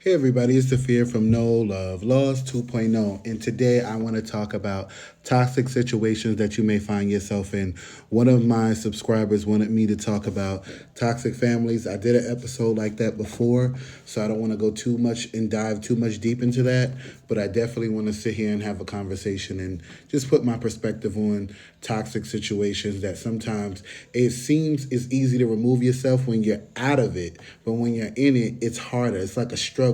Hey everybody, it's the Fear from No Love Lost 2.0, and today I want to talk about toxic situations that you may find yourself in. One of my subscribers wanted me to talk about toxic families. I did an episode like that before, so I don't want to go too much and dive too much deep into that, but I definitely want to sit here and have a conversation and just put my perspective on toxic situations that sometimes it seems it's easy to remove yourself when you're out of it, but when you're in it, it's harder. It's like a struggle.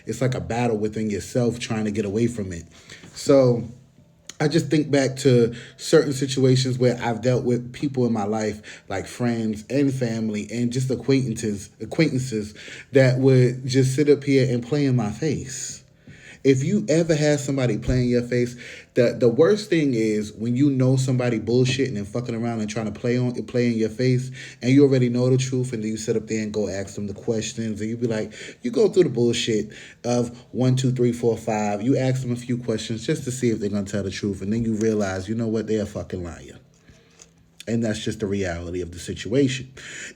It's like a battle within yourself trying to get away from it. So I just think back to certain situations where I've dealt with people in my life, like friends and family and just acquaintances that would just sit up here and play in my face. If you ever had somebody play in your face, the worst thing is when you know somebody bullshitting and fucking around and trying to play in your face, and you already know the truth, and then you sit up there and go ask them the questions, and you be like, you go through the bullshit of 1, 2, 3, 4, 5. You ask them a few questions just to see if they're gonna tell the truth, and then you realize, you know what, they're a fucking liar. And that's just the reality of the situation.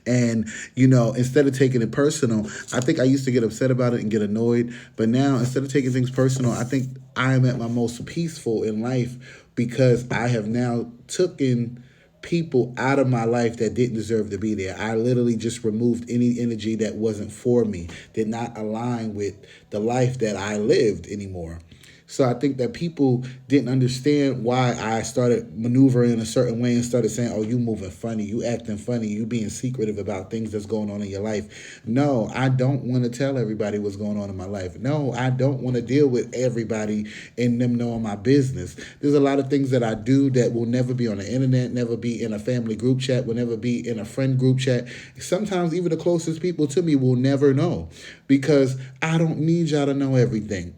And, instead of taking it personal, I think I used to get upset about it and get annoyed. But now, instead of taking things personal, I think I am at my most peaceful in life because I have now taken people out of my life that didn't deserve to be there. I literally just removed any energy that wasn't for me, did not align with the life that I lived anymore. So I think that people didn't understand why I started maneuvering in a certain way and started saying, oh, you moving funny, you acting funny, you being secretive about things that's going on in your life. No, I don't want to tell everybody what's going on in my life. No, I don't want to deal with everybody and them knowing my business. There's a lot of things that I do that will never be on the internet, never be in a family group chat, will never be in a friend group chat. Sometimes even the closest people to me will never know because I don't need y'all to know everything.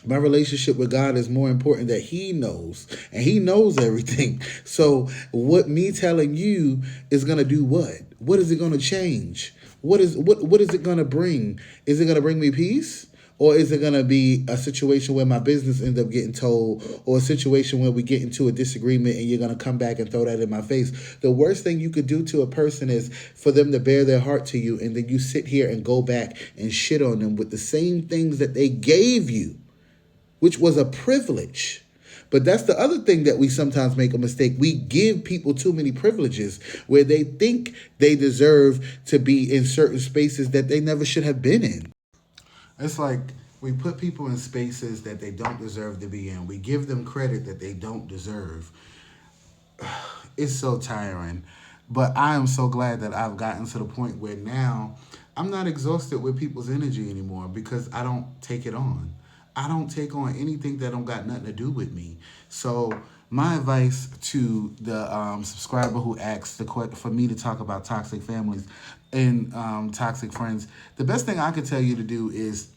My relationship with God is more important that He knows, and He knows everything. So, what me telling you is gonna do what? What is it gonna change? What is it gonna bring? Is it gonna bring me peace? Or is it going to be a situation where my business ends up getting told, or a situation where we get into a disagreement and you're going to come back and throw that in my face? The worst thing you could do to a person is for them to bare their heart to you, and then you sit here and go back and shit on them with the same things that they gave you, which was a privilege. But that's the other thing that we sometimes make a mistake. We give people too many privileges where they think they deserve to be in certain spaces that they never should have been in. It's like we put people in spaces that they don't deserve to be in. We give them credit that they don't deserve. It's so tiring. But I am so glad that I've gotten to the point where now I'm not exhausted with people's energy anymore because I don't take it on. I don't take on anything that don't got nothing to do with me. So my advice to the subscriber who asked for me to talk about toxic families and toxic friends, the best thing I could tell you to do is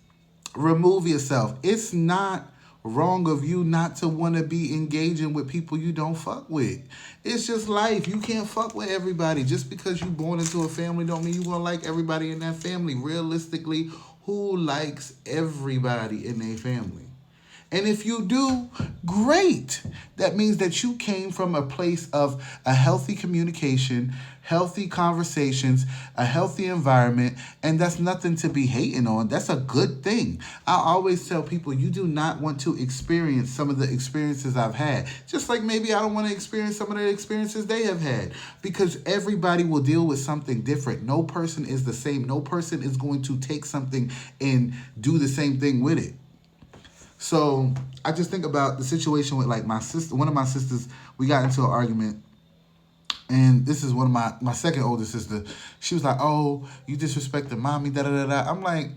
remove yourself. It's not wrong of you not to want to be engaging with people you don't fuck with. It's just life. You can't fuck with everybody. Just because you born into a family don't mean you gonna like everybody in that family. Realistically, who likes everybody in their family? And if you do, great. That means that you came from a place of a healthy communication, healthy conversations, a healthy environment, and that's nothing to be hating on. That's a good thing. I always tell people you do not want to experience some of the experiences I've had. Just like maybe I don't want to experience some of the experiences they have had, because everybody will deal with something different. No person is the same. No person is going to take something and do the same thing with it. So I just think about the situation with like my sister. One of my sisters, we got into an argument, and this is one of my second older sister. She was like, "Oh, you disrespected mommy, da da da da." I'm like,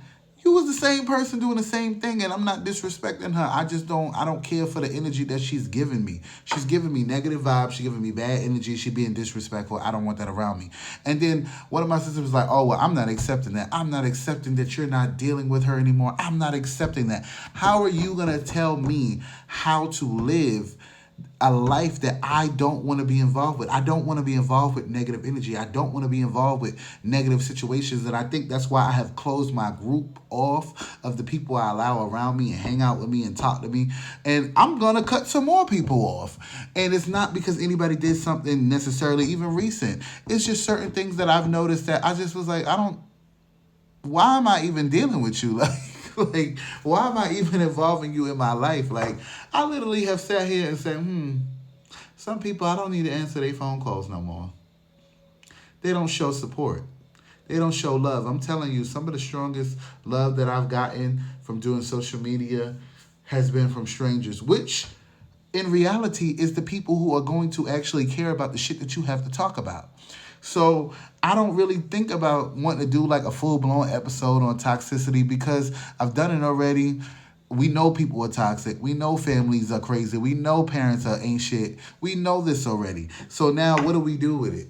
"You was the same person doing the same thing, and I'm not disrespecting her. I don't care for the energy that she's giving me. She's giving me negative vibes. She's giving me bad energy. She's being disrespectful. I don't want that around me." And then one of my sisters was like, "Oh, well, I'm not accepting that. I'm not accepting that you're not dealing with her anymore. I'm not accepting that. How are you gonna tell me how to live a life that I don't want to be involved with? I don't want to be involved with negative energy. I don't want to be involved with negative situations." And I think that's why I have closed my group off of the people I allow around me and hang out with me and talk to me. And I'm going to cut some more people off. And it's not because anybody did something necessarily even recent. It's just certain things that I've noticed that I just was like, why am I even dealing with you? Like, Like, why am I even involving you in my life? Like, I literally have sat here and said, some people I don't need to answer their phone calls no more. They don't show support. They don't show love. I'm telling you, some of the strongest love that I've gotten from doing social media has been from strangers, which in reality is the people who are going to actually care about the shit that you have to talk about. So I don't really think about wanting to do like a full-blown episode on toxicity because I've done it already. We know people are toxic. We know families are crazy. We know parents are ain't shit. We know this already. So now what do we do with it?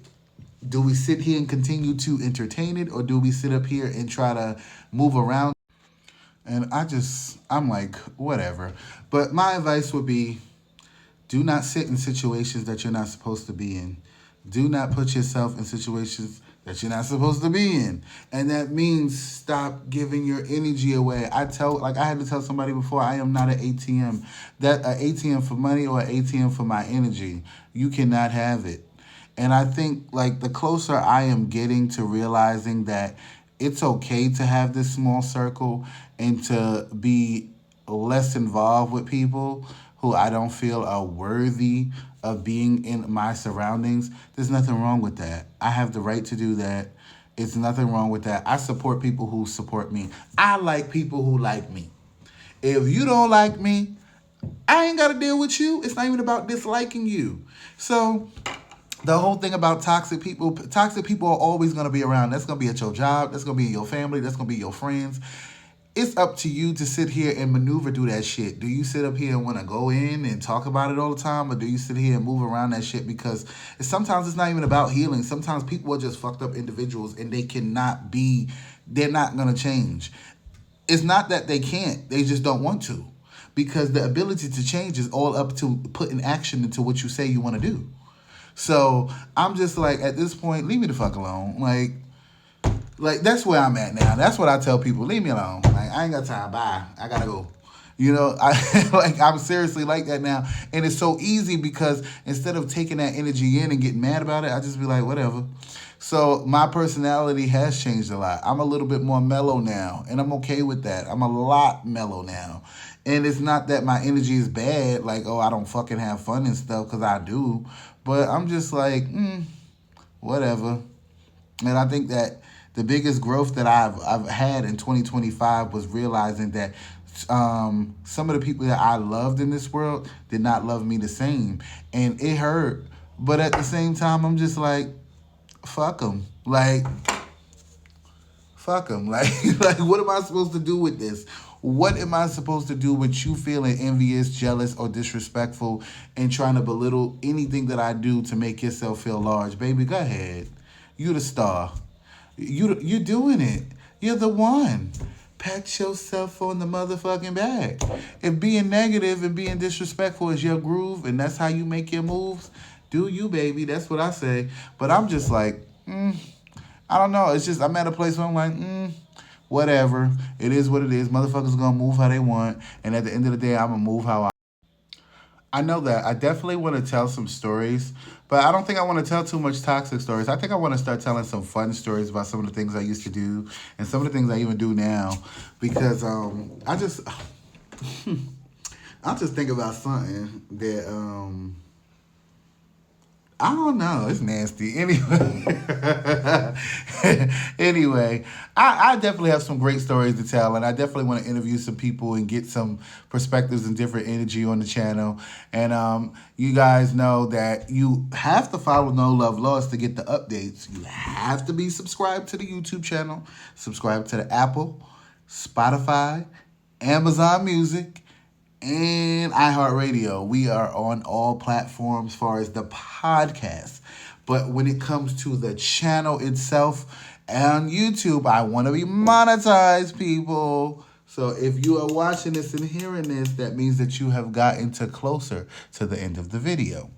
Do we sit here and continue to entertain it, or do we sit up here and try to move around? And I'm like, whatever. But my advice would be, do not sit in situations that you're not supposed to be in. Do not put yourself in situations that you're not supposed to be in. And that means stop giving your energy away. I had to tell somebody before, I am not an ATM. That an ATM for money or an ATM for my energy. You cannot have it. And I think like the closer I am getting to realizing that it's okay to have this small circle and to be less involved with people who I don't feel are worthy of being in my surroundings, there's nothing wrong with that. I have the right to do that. It's nothing wrong with that. I support people who support me. I like people who like me. If you don't like me, I ain't got to deal with you. It's not even about disliking you. So the whole thing about toxic people are always going to be around. That's going to be at your job. That's going to be in your family. That's going to be your friends. It's up to you to sit here and maneuver through that shit. Do you sit up here and want to go in and talk about it all the time? Or do you sit here and move around that shit? Because sometimes it's not even about healing. Sometimes people are just fucked up individuals and they're not going to change. It's not that they can't. They just don't want to. Because the ability to change is all up to putting action into what you say you want to do. So I'm just like, at this point, leave me the fuck alone. Like that's where I'm at now. That's what I tell people. Leave me alone. Like, I ain't got time. Bye. I gotta go. I'm seriously like that now. And it's so easy because instead of taking that energy in and getting mad about it, I just be like, whatever. So my personality has changed a lot. I'm a little bit more mellow now, and I'm okay with that. I'm a lot mellow now. And it's not that my energy is bad, like, oh, I don't fucking have fun and stuff, because I do. But I'm just like, whatever. And I think that the biggest growth that I've had in 2025 was realizing that some of the people that I loved in this world did not love me the same. And it hurt. But at the same time, I'm just like, fuck them. Like, fuck them. Like, what am I supposed to do with this? What am I supposed to do with you feeling envious, jealous, or disrespectful and trying to belittle anything that I do to make yourself feel large? Baby, go ahead. You the star. You doing it. You're the one. Pat yourself on the motherfucking back. If being negative and being disrespectful is your groove and that's how you make your moves, do you, baby. That's what I say. But I'm just like, I don't know. It's just I'm at a place where I'm like, whatever. It is what it is. Motherfuckers gonna move how they want. And at the end of the day, I'm gonna move how I know that. I definitely want to tell some stories, but I don't think I want to tell too much toxic stories. I think I want to start telling some fun stories about some of the things I used to do and some of the things I even do now, because I just I just think about something that I don't know. It's nasty. Anyway, I definitely have some great stories to tell, and I definitely want to interview some people and get some perspectives and different energy on the channel. And you guys know that you have to follow No Love Lost to get the updates. You have to be subscribed to the YouTube channel, subscribe to the Apple, Spotify, Amazon Music, and iHeartRadio. We are on all platforms as far as the podcast. But when it comes to the channel itself on YouTube, I want to be monetized, people. So if you are watching this and hearing this, that means that you have gotten closer to the end of the video,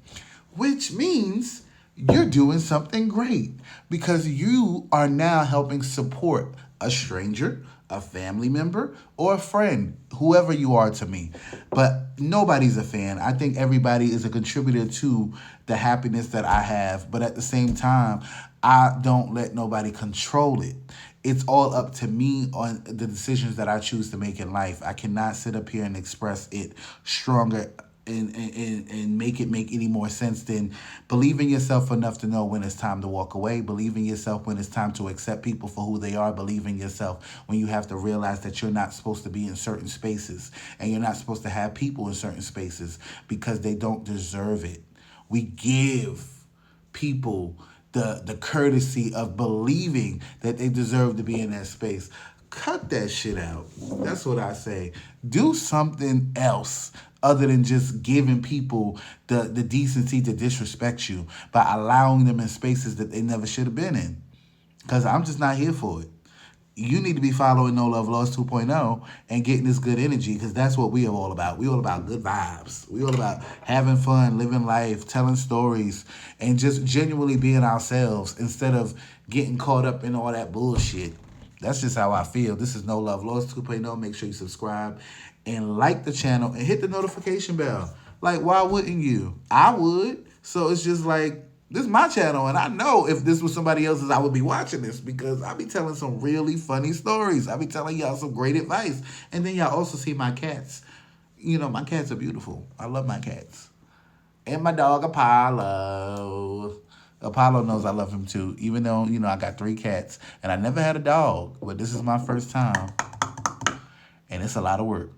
which means you're doing something great, because you are now helping support a stranger, a family member, or a friend, whoever you are to me. But nobody's a fan. I think everybody is a contributor to the happiness that I have. But at the same time, I don't let nobody control it. it's all up to me on the decisions that I choose to make in life. I cannot sit up here and express it stronger and make it make any more sense than believe in yourself enough to know when it's time to walk away, believe in yourself when it's time to accept people for who they are, believe in yourself when you have to realize that you're not supposed to be in certain spaces and you're not supposed to have people in certain spaces because they don't deserve it. We give people the courtesy of believing that they deserve to be in that space. Cut that shit out. That's what I say. Do something else other than just giving people the decency to disrespect you by allowing them in spaces that they never should have been in. Because I'm just not here for it. You need to be following No Love Lost 2.0 and getting this good energy because that's what we are all about. We all about good vibes. We all about having fun, living life, telling stories, and just genuinely being ourselves instead of getting caught up in all that bullshit. That's just how I feel. This is No Love Lost 2.0. Make sure you subscribe and like the channel and hit the notification bell. Like, why wouldn't you? I would. So it's just like, this is my channel, and I know if this was somebody else's, I would be watching this because I be telling some really funny stories. I be telling y'all some great advice. And then y'all also see my cats. You know, my cats are beautiful. I love my cats. And my dog, Apollo. Apollo knows I love him too, even though, you know, I got 3 cats. And I never had a dog, but this is my first time. And it's a lot of work.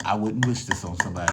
I wouldn't wish this on somebody.